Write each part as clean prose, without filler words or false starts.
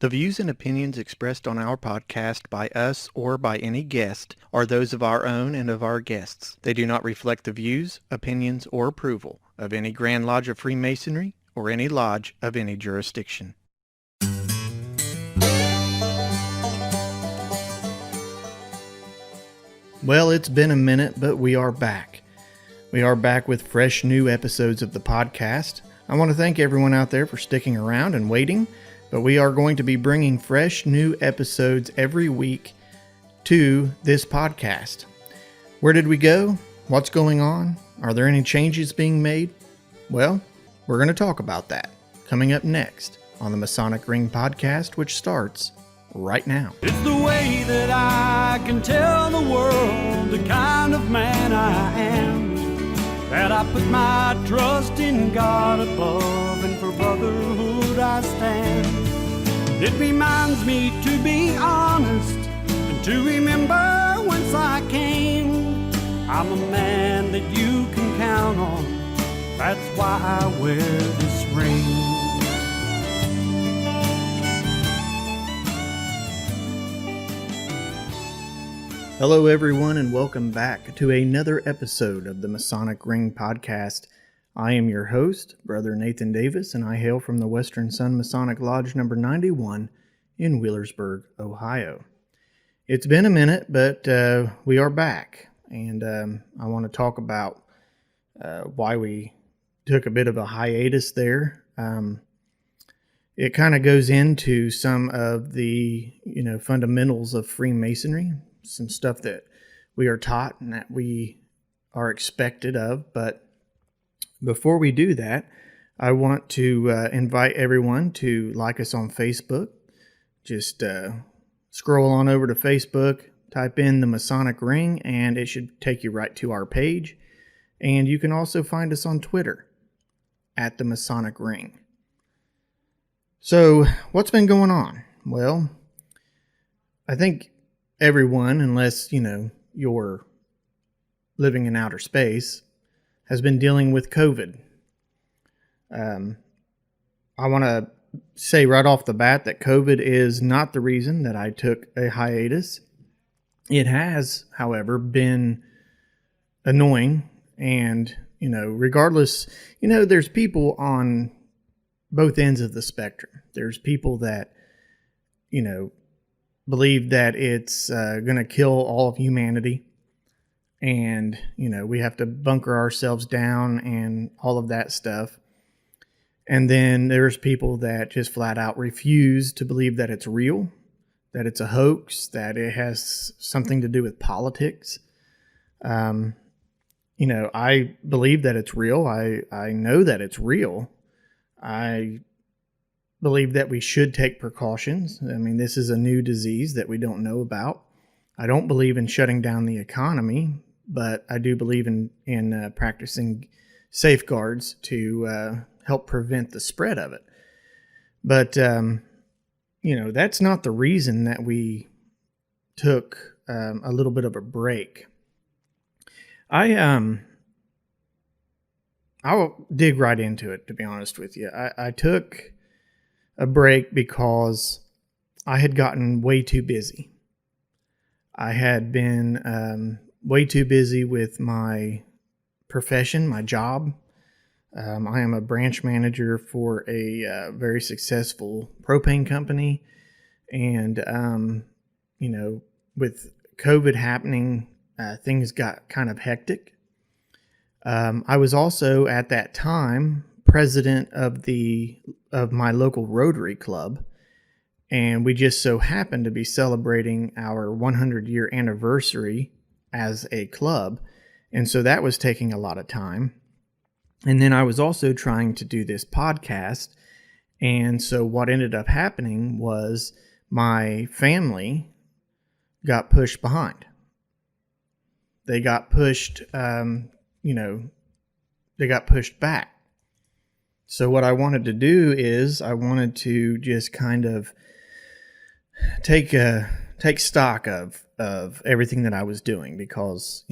The views and opinions expressed on our podcast by us or by any guest are those of our own and of our guests. They do not reflect the views, opinions, or approval of any Grand Lodge of Freemasonry or any lodge of any jurisdiction. Well, it's been a minute, but we are back. We are back with fresh new episodes of the podcast. I want to thank everyone out there for sticking around and waiting. But we are going to be bringing fresh new episodes every week to this podcast. Where did we go? What's going on? Are there any changes being made? Well, we're going to talk about that coming up next on the Masonic Ring podcast, which starts right now. It's the way that I can tell the world the kind of man I am, that I put my trust in God above, and for brotherhood I stand. It reminds me to be honest and to remember whence I came. I'm a man that you can count on. That's why I wear this ring. Hello everyone, and welcome back to another episode of the Masonic Ring podcast. I am your host, Brother Nathan Davis, and I hail from the Western Sun Masonic Lodge number 91 in Wheelersburg, Ohio. It's been a minute, but we are back, and I want to talk about why we took a bit of a hiatus there. It kind of goes into some of the fundamentals of Freemasonry, some stuff that we are taught and that we are expected of, but before we do that, I want to invite everyone to like us on Facebook. Just scroll on over to Facebook, type in the Masonic Ring, and it should take you right to our page. And you can also find us on Twitter at the Masonic Ring. So, what's been going on? Well, I think everyone, unless, you're living in outer space, has been dealing with COVID. I want to say right off the bat that COVID is not the reason that I took a hiatus. It has, however, been annoying, and, regardless, there's people on both ends of the spectrum. There's people that, believe that it's going to kill all of humanity. And, we have to bunker ourselves down and all of that stuff. And then there's people that just flat out refuse to believe that it's real, that it's a hoax, that it has something to do with politics. I believe that it's real. I know that it's real. I believe that we should take precautions. I mean, this is a new disease that we don't know about. I don't believe in shutting down the economy, but I do believe in practicing safeguards to help prevent the spread of it. But, that's not the reason that we took a little bit of a break. I'll dig right into it, to be honest with you. I took a break because I had gotten way too busy. I had been way too busy with my profession, my job. I am a branch manager for a very successful propane company. And, with COVID happening, things got kind of hectic. I was also at that time president of my local Rotary Club. And we just so happened to be celebrating our 100-year anniversary as a club. And so that was taking a lot of time. And then I was also trying to do this podcast. And so what ended up happening was my family got pushed behind. They got pushed, they got pushed back. So what I wanted to do is I wanted to just kind of take stock of everything that I was doing, because,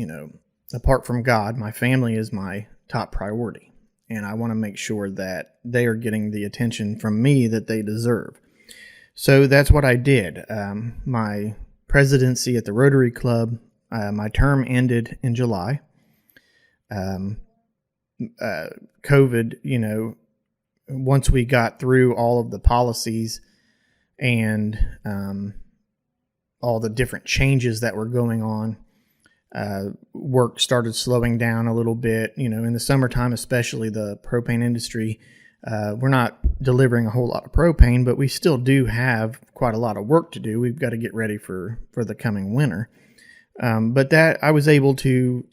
apart from God, my family is my top priority. And I want to make sure that they are getting the attention from me that they deserve. So that's what I did. My presidency at the Rotary Club, my term ended in July. COVID, once we got through all of the policies and all the different changes that were going on, work started slowing down a little bit. In the summertime, especially the propane industry, we're not delivering a whole lot of propane, but we still do have quite a lot of work to do. We've got to get ready for the coming winter. But that I was able to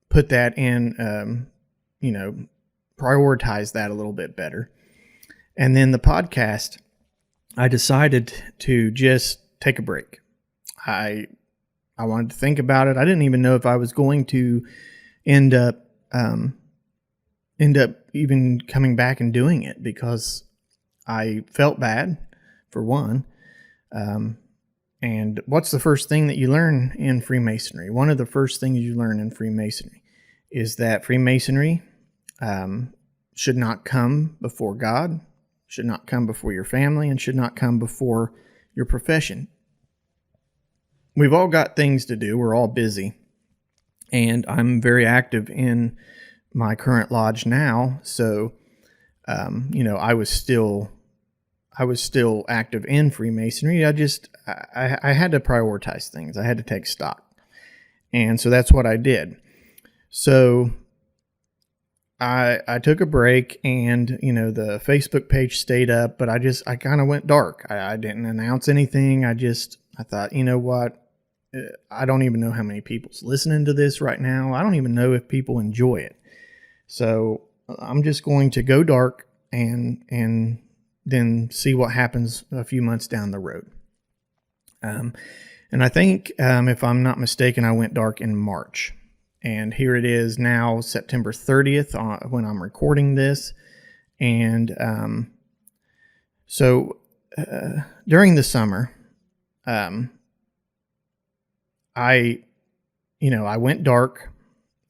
put that in, prioritize that a little bit better. And then the podcast, I decided to just take a break. I wanted to think about it. I didn't even know if I was going to end up even coming back and doing it, because I felt bad, for one. And what's the first thing that you learn in Freemasonry? One of the first things you learn in Freemasonry is that Freemasonry should not come before God, should not come before your family, and should not come before your profession. We've all got things to do. We're all busy. And I'm very active in my current lodge now. So, I was still active in Freemasonry. I had to prioritize things. I had to take stock. And so that's what I did. So I took a break, and, the Facebook page stayed up, but I kind of went dark. I didn't announce anything. I thought, you know what? I don't even know how many people's listening to this right now. I don't even know if people enjoy it. So I'm just going to go dark and then see what happens a few months down the road. And I think, if I'm not mistaken, I went dark in March. And here it is now, September 30th, when I'm recording this. And so during the summer, I went dark,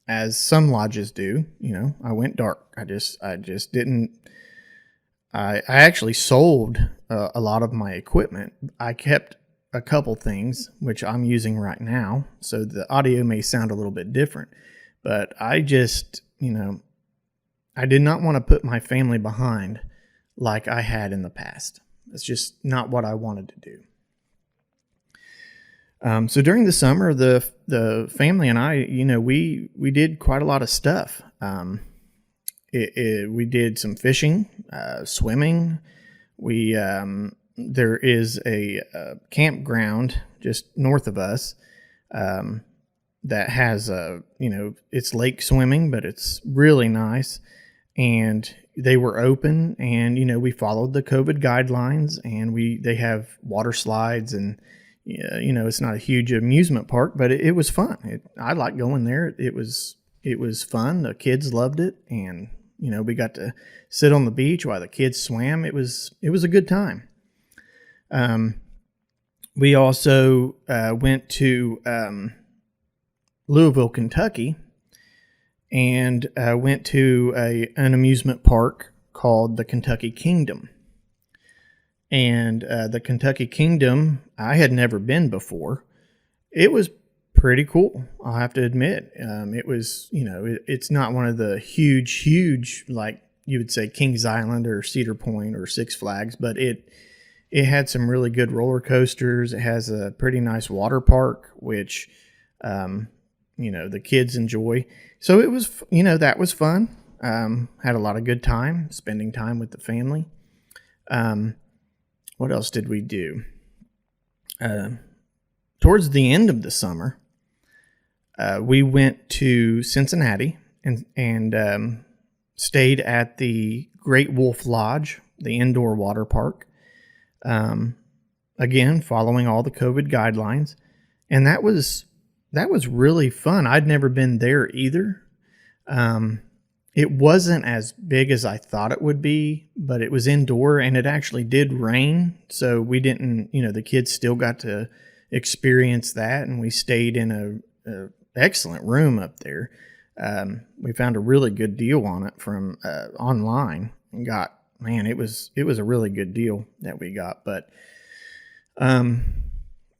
as some lodges do. I went dark. I just didn't. I actually sold a lot of my equipment. I kept a couple things, which I'm using right now, so the audio may sound a little bit different. But I just, I did not want to put my family behind like I had in the past. It's just not what I wanted to do. So during the summer, the family and I, we did quite a lot of stuff. We did some fishing, swimming. There is a campground just north of us that has it's lake swimming, but it's really nice. And they were open, and we followed the COVID guidelines, and they have water slides, and it's not a huge amusement park, but it was fun. I liked going there. It was fun. The kids loved it, and we got to sit on the beach while the kids swam. It was a good time. We also went to Louisville, Kentucky, and went to an amusement park called the Kentucky Kingdom. And the Kentucky Kingdom, I had never been before. It was pretty cool, I'll have to admit. It was, it's not one of the huge, like you would say Kings Island or Cedar Point or Six Flags, but it had some really good roller coasters. It has a pretty nice water park, which, the kids enjoy. So it was, that was fun. Had a lot of good time, spending time with the family. What else did we do? Towards the end of the summer, we went to Cincinnati and stayed at the Great Wolf Lodge, the indoor water park. Again, following all the COVID guidelines. And that was really fun. I'd never been there either. It wasn't as big as I thought it would be, but it was indoor, and it actually did rain. So we didn't, the kids still got to experience that, and we stayed in a excellent room up there. We found a really good deal on it from online, and got man, it was a really good deal that we got. But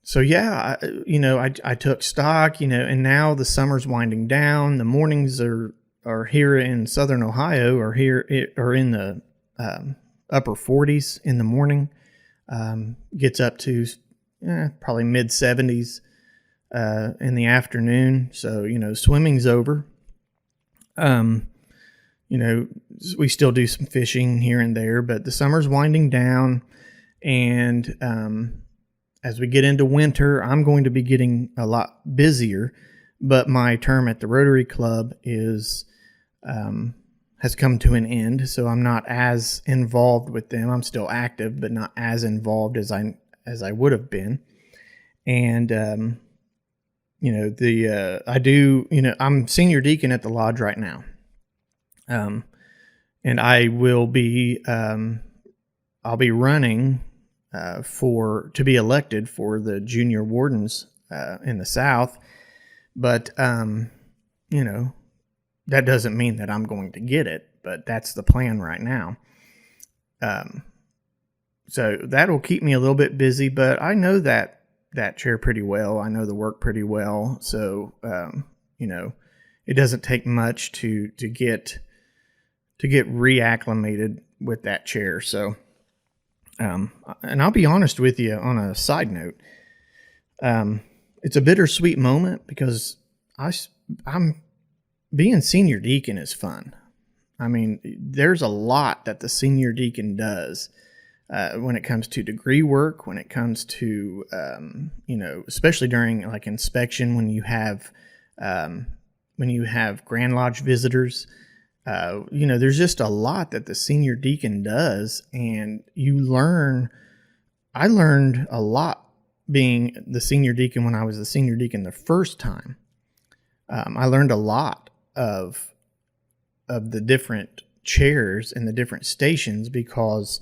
so yeah, I took stock, and now the summer's winding down. The mornings are here in Southern Ohio, or in the upper 40s in the morning. Gets up to probably mid 70s in the afternoon. So swimming's over. We still do some fishing here and there, but the summer's winding down, and as we get into winter, I'm going to be getting a lot busier, but my term at the Rotary Club has come to an end, so I'm not as involved with them. I'm still active, but not as involved as I would have been. And I'm senior deacon at the lodge right now. And I will be I'll be running to be elected for the junior wardens in the South, but that doesn't mean that I'm going to get it, but that's the plan right now. So that'll keep me a little bit busy, but I know that chair pretty well. I know the work pretty well. So, it doesn't take much to get reacclimated with that chair. So, and I'll be honest with you on a side note. It's a bittersweet moment because I'm being senior deacon is fun. I mean, there's a lot that the senior deacon does when it comes to degree work, when it comes to, especially during like inspection, when you have Grand Lodge visitors, there's just a lot that the senior deacon does, and I learned a lot being the senior deacon when I was the senior deacon the first time. I learned a lot of the different chairs and the different stations because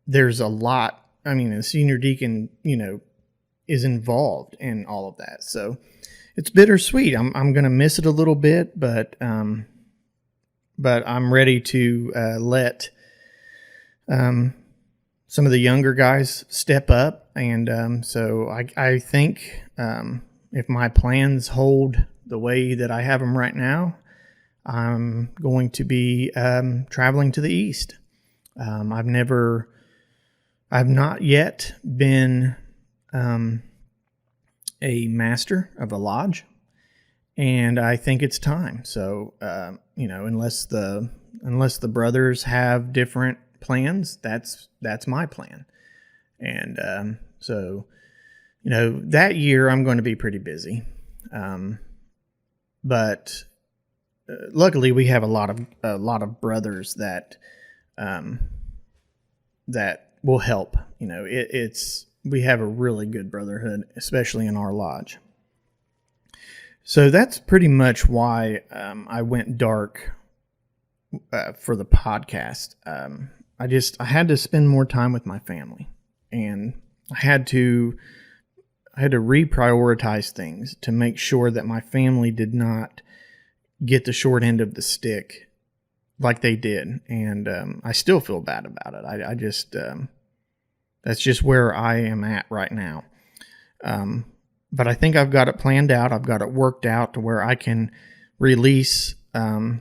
there's a lot. I mean, the senior deacon, is involved in all of that. So it's bittersweet. I'm going to miss it a little bit, but I'm ready to let some of the younger guys step up. And so I think if my plans hold the way that I have them right now, I'm going to be traveling to the East. I've not yet been a master of a lodge, and I think it's time. So, unless the brothers have different plans, that's my plan. And so, that year I'm going to be pretty busy. But luckily we have a lot of brothers that will help. We have a really good brotherhood, especially in our lodge. So that's pretty much why I went dark for the podcast. I had to spend more time with my family, and I had to reprioritize things to make sure that my family did not get the short end of the stick like they did. And I still feel bad about it. I just, that's just where I am at right now. But I think I've got it planned out. I've got it worked out to where I can release a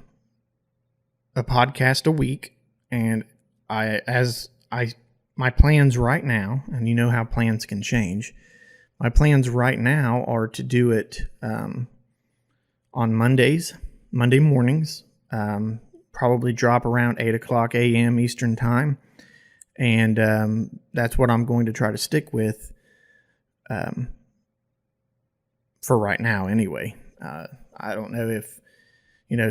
podcast a week. And my plans right now, and you know how plans can change. My plans right now are to do it on Monday mornings, probably drop around 8 o'clock a.m. Eastern Time. And that's what I'm going to try to stick with for right now anyway. I don't know if,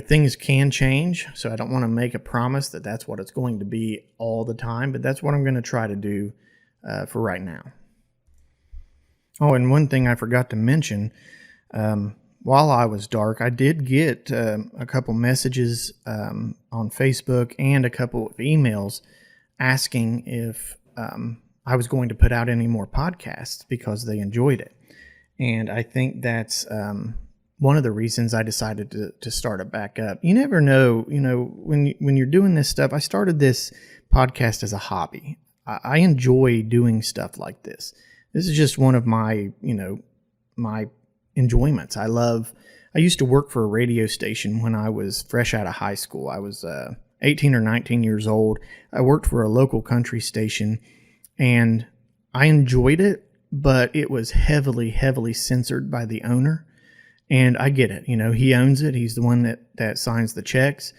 things can change, so I don't want to make a promise that that's what it's going to be all the time, but that's what I'm going to try to do for right now. Oh, and one thing I forgot to mention, while I was dark, I did get a couple messages on Facebook and a couple of emails asking if I was going to put out any more podcasts because they enjoyed it. And I think that's one of the reasons I decided to start it back up. You never know, when you're doing this stuff. I started this podcast as a hobby. I enjoy doing stuff like this. This is just one of my, my enjoyments. I used to work for a radio station when I was fresh out of high school. I was 18 or 19 years old. I worked for a local country station, and I enjoyed it, but it was heavily, heavily censored by the owner. And I get it. He owns it. He's the one that signs the checks.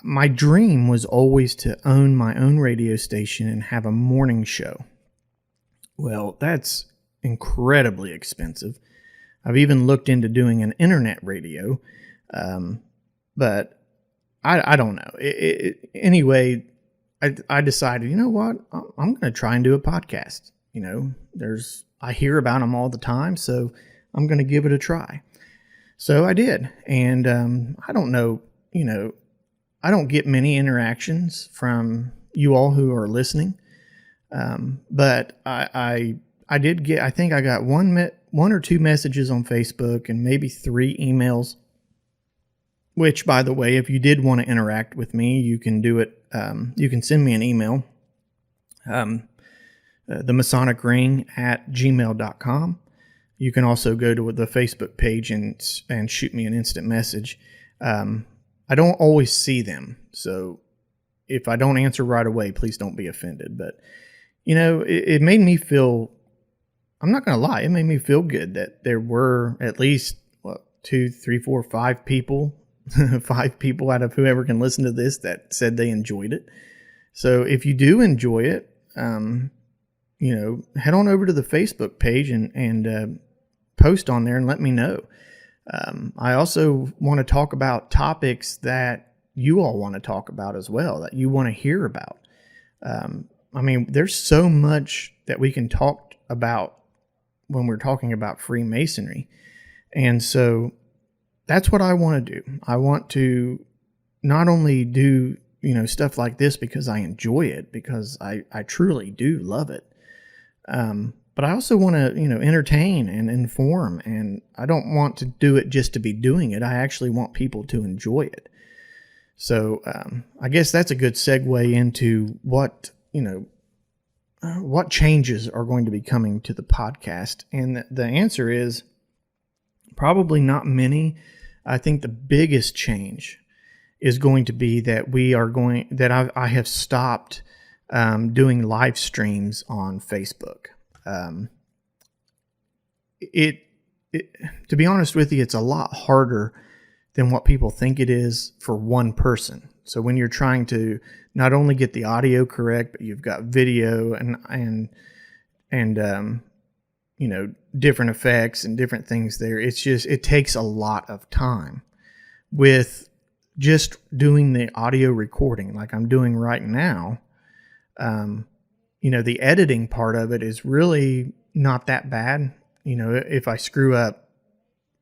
My dream was always to own my own radio station and have a morning show. Well, that's incredibly expensive. I've even looked into doing an internet radio, but I don't know. Anyway, I decided, you know what? I'm going to try and do a podcast. I hear about them all the time, so I'm going to give it a try. So I did. And I don't know, I don't get many interactions from you all who are listening. But I did get, I think I got one or two messages on Facebook and maybe 3 emails, which, by the way, if you did want to interact with me, you can do it. You can send me an email, theMasonicRing@gmail.com. You can also go to the Facebook page and shoot me an instant message. I don't always see them, so if I don't answer right away, please don't be offended. But, it made me feel, I'm not going to lie, it made me feel good that there were at least 2, 3, 4, 5 people, 5 people out of whoever can listen to this that said they enjoyed it. So if you do enjoy it, head on over to the Facebook page and post on there and let me know. I also want to talk about topics that you all want to talk about as well, that you want to hear about. There's so much that we can talk about when we're talking about Freemasonry. And so that's what I want to do. I want to not only do, stuff like this because I enjoy it, because I truly do love it. But I also want to, entertain and inform, and I don't want to do it just to be doing it. I actually want people to enjoy it. So I guess that's a good segue into what changes are going to be coming to the podcast. And the answer is probably not many. I think the biggest change is going to be that I have stopped doing live streams on Facebook. To be honest with you, it's a lot harder than what people think it is for one person. So when you're trying to not only get the audio correct, but you've got video and different effects and different things there, it takes a lot of time. With just doing the audio recording like I'm doing right now, the editing part of it is really not that bad. If I screw up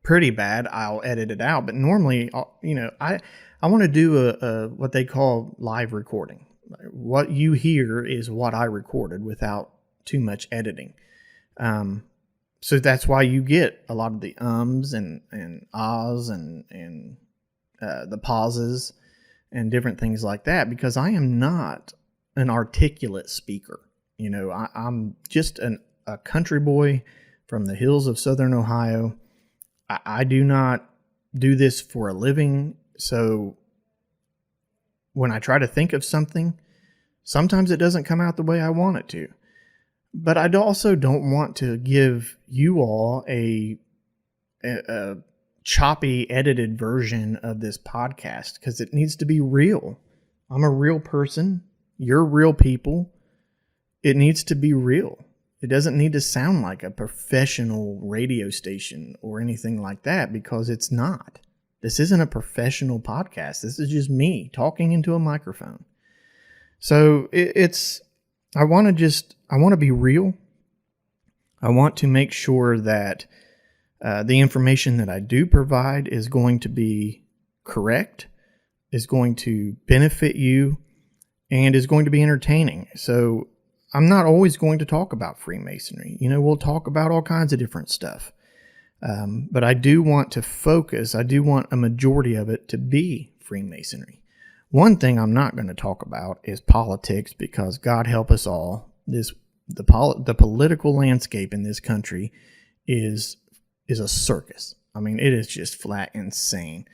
pretty bad, I'll edit it out. But normally, I want to do a what they call live recording. What you hear is what I recorded without too much editing. So that's why you get a lot of the ums and ahs and the pauses and different things like that, because I am not an articulate speaker. I'm just a country boy from the hills of Southern Ohio. I do not do this for a living. So when I try to think of something, sometimes it doesn't come out the way I want it to. But I also don't want to give you all a choppy, edited version of this podcast, because it needs to be real. I'm a real person. You're real people. It needs to be real. It doesn't need to sound like a professional radio station or anything like that, because it's not. This isn't a professional podcast. This is just me talking into a microphone. So I want to be real. I want to make sure that the information that I do provide is going to be correct, is going to benefit you, and is going to be entertaining. So I'm not always going to talk about Freemasonry. We'll talk about all kinds of different stuff. But I do want to focus, I do want a majority of it to be Freemasonry. One thing I'm not going to talk about is politics, because God help us all, the political landscape in this country is a circus. I mean, it is just flat insane.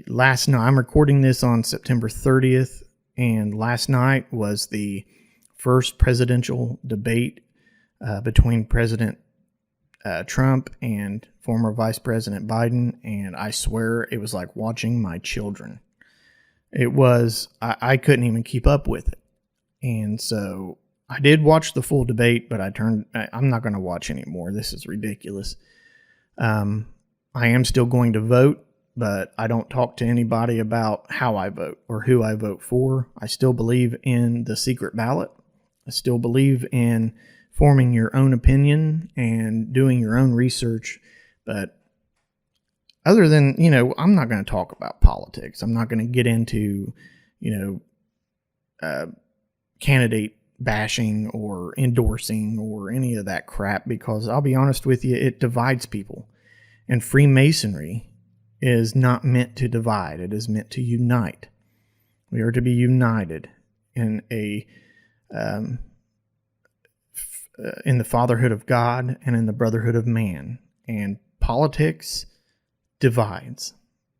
Last night, I'm recording this on September 30th, and last night was the first presidential debate between President Trump and former Vice President Biden, and I swear it was like watching my children. It was, I couldn't even keep up with it. And so I did watch the full debate, but I'm not going to watch anymore. This is ridiculous. I am still going to vote, but I don't talk to anybody about how I vote or who I vote for. I still believe in the secret ballot. I still believe in forming your own opinion and doing your own research. But other than, I'm not going to talk about politics. I'm not going to get into, candidate bashing or endorsing or any of that crap, because I'll be honest with you, it divides people. And Freemasonry is not meant to divide. It is meant to unite. We are to be united in in the fatherhood of God and in the brotherhood of man. And politics divides.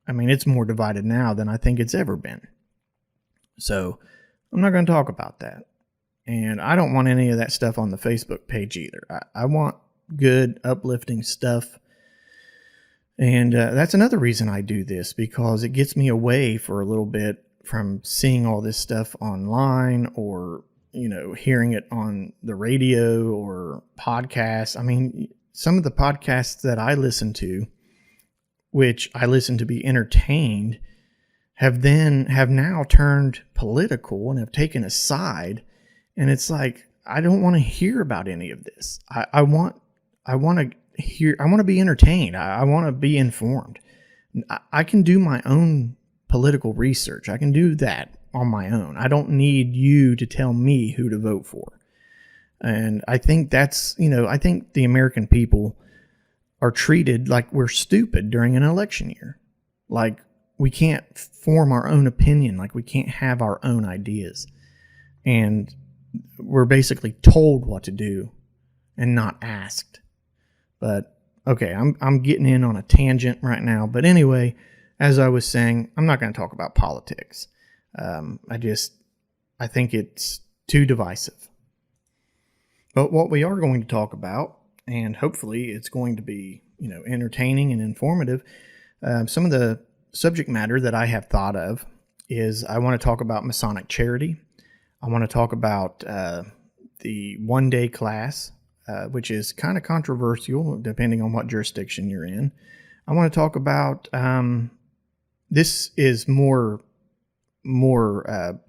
I mean, it's more divided now than I think it's ever been. So I'm not going to talk about that. And I don't want any of that stuff on the Facebook page either. I want good, uplifting stuff. And that's another reason I do this, because it gets me away for a little bit from seeing all this stuff online or, hearing it on the radio or podcasts. I mean, some of the podcasts that I listen to, which I listen to be entertained, have now turned political and have taken a side. And it's like, I don't want to hear about any of this. I want to be entertained. I want to be informed. I can do my own political research. I can do that on my own. I don't need you to tell me who to vote for. And I think I think the American people are treated like we're stupid during an election year. Like we can't form our own opinion. Like we can't have our own ideas. And we're basically told what to do and not asked. But okay, I'm getting in on a tangent right now. But anyway, as I was saying, I'm not going to talk about politics. I think it's too divisive. But what we are going to talk about, and hopefully it's going to be, entertaining and informative, some of the subject matter that I have thought of is I want to talk about Masonic charity. I want to talk about the one-day class, which is kind of controversial depending on what jurisdiction you're in. I want to talk about, this is more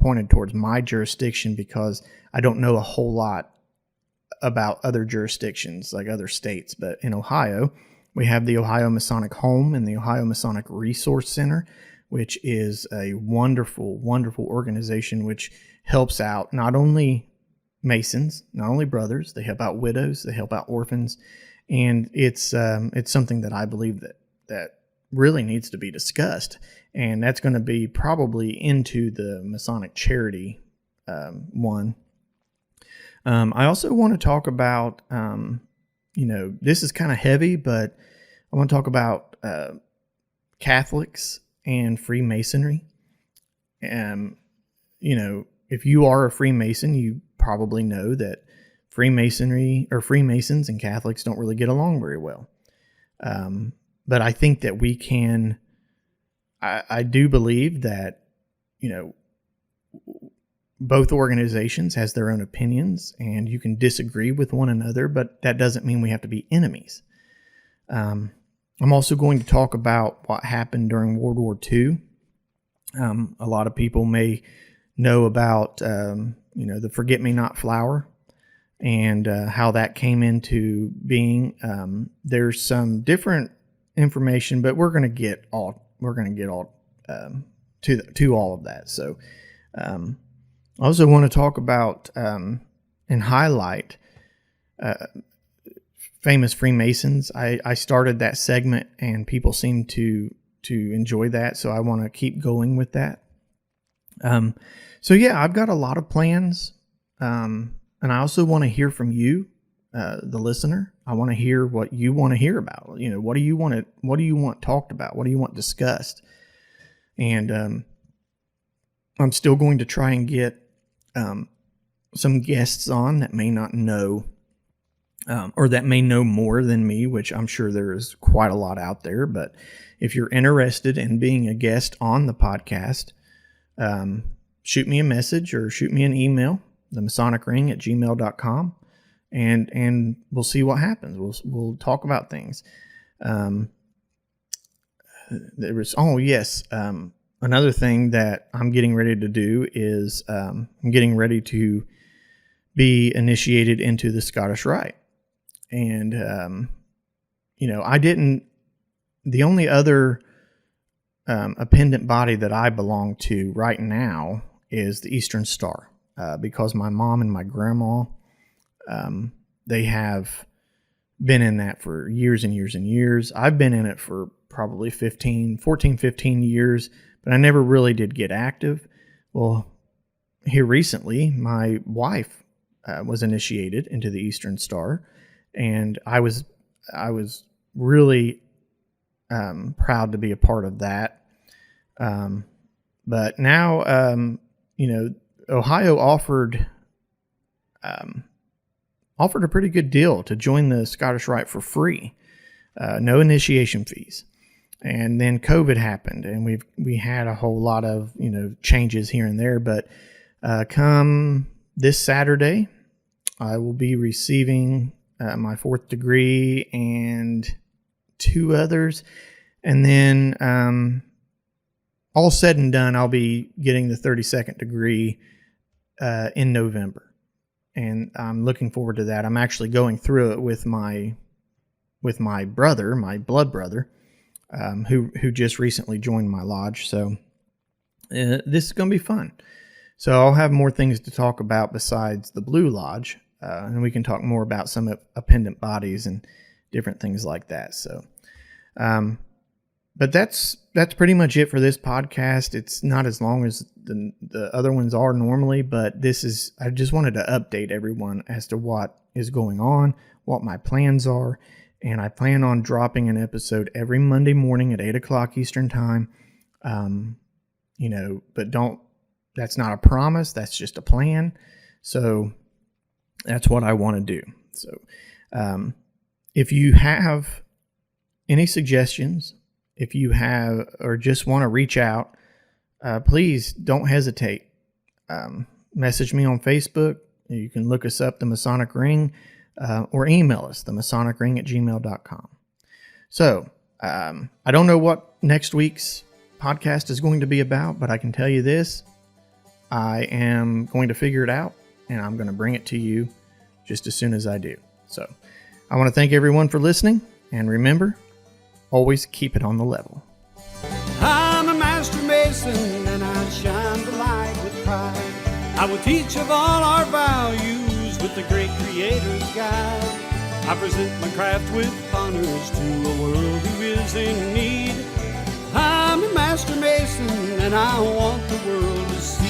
pointed towards my jurisdiction, because I don't know a whole lot about other jurisdictions, like other states. But in Ohio, we have the Ohio Masonic Home and the Ohio Masonic Resource Center, which is a wonderful, wonderful organization which helps out not only Masons, not only brothers, they help out widows, they help out orphans. And it's something that I believe that really needs to be discussed. And that's going to be probably into the Masonic charity one. I also want to talk about, this is kind of heavy, but I want to talk about Catholics and Freemasonry. If you are a Freemason, you probably know that Freemasons and Catholics don't really get along very well. But I think that we can, I do believe that, both organizations has their own opinions and you can disagree with one another, but that doesn't mean we have to be enemies. I'm also going to talk about what happened during World War II. A lot of people may know about, the Forget-Me-Not flower and how that came into being. There's some different information, but we're going to get all to all of that. So, I also want to talk about and highlight famous Freemasons. I started that segment and people seem to enjoy that, so I want to keep going with that. So yeah, I've got a lot of plans, and I also want to hear from you, the listener. I want to hear what you want to hear about. You know, what do you want talked about? What do you want discussed? And I'm still going to try and get some guests on that may not know, or that may know more than me, which I'm sure there is quite a lot out there. But if you're interested in being a guest on the podcast, shoot me a message or shoot me an email, theMasonicRing@gmail.com, and we'll see what happens. We'll talk about things. Another thing that I'm getting ready to do is I'm getting ready to be initiated into the Scottish Rite. And, the only other appendant body that I belong to right now is the Eastern Star, because my mom and my grandma, they have been in that for years and years and years. I've been in it for probably 15 years, but I never really did get active. Well, here recently, my wife was initiated into the Eastern Star, and I was really proud to be a part of that. But now, Ohio offered a pretty good deal to join the Scottish Rite for free, no initiation fees. And then COVID happened, and we had a whole lot of changes here and there. But come this Saturday, I will be receiving my 4th degree and 2 others, and then all said and done, I'll be getting the 32nd degree in November. And I'm looking forward to that. I'm actually going through it with my brother, my blood brother, who just recently joined my lodge. So this is going to be fun. So I'll have more things to talk about besides the Blue Lodge, and we can talk more about some appendant bodies and different things like that. So, but that's pretty much it for this podcast. It's not as long as the other ones are normally, but I just wanted to update everyone as to what is going on, what my plans are, and I plan on dropping an episode every Monday morning at 8 o'clock Eastern time. But that's not a promise. That's just a plan. So that's what I want to do. So, if you have any suggestions, if you have, or just want to reach out, please don't hesitate. Message me on Facebook. You can look us up, The Masonic Ring, or email us, theMasonicRing@gmail.com. So, I don't know what next week's podcast is going to be about, but I can tell you this. I am going to figure it out, and I'm going to bring it to you just as soon as I do. So, I want to thank everyone for listening, and remember, always keep it on the level. I'm a master mason, and I shine the light with pride. I will teach of all our values with the great Creator's guide. I present my craft with honors to a world who is in need. I'm a master mason, and I want the world to see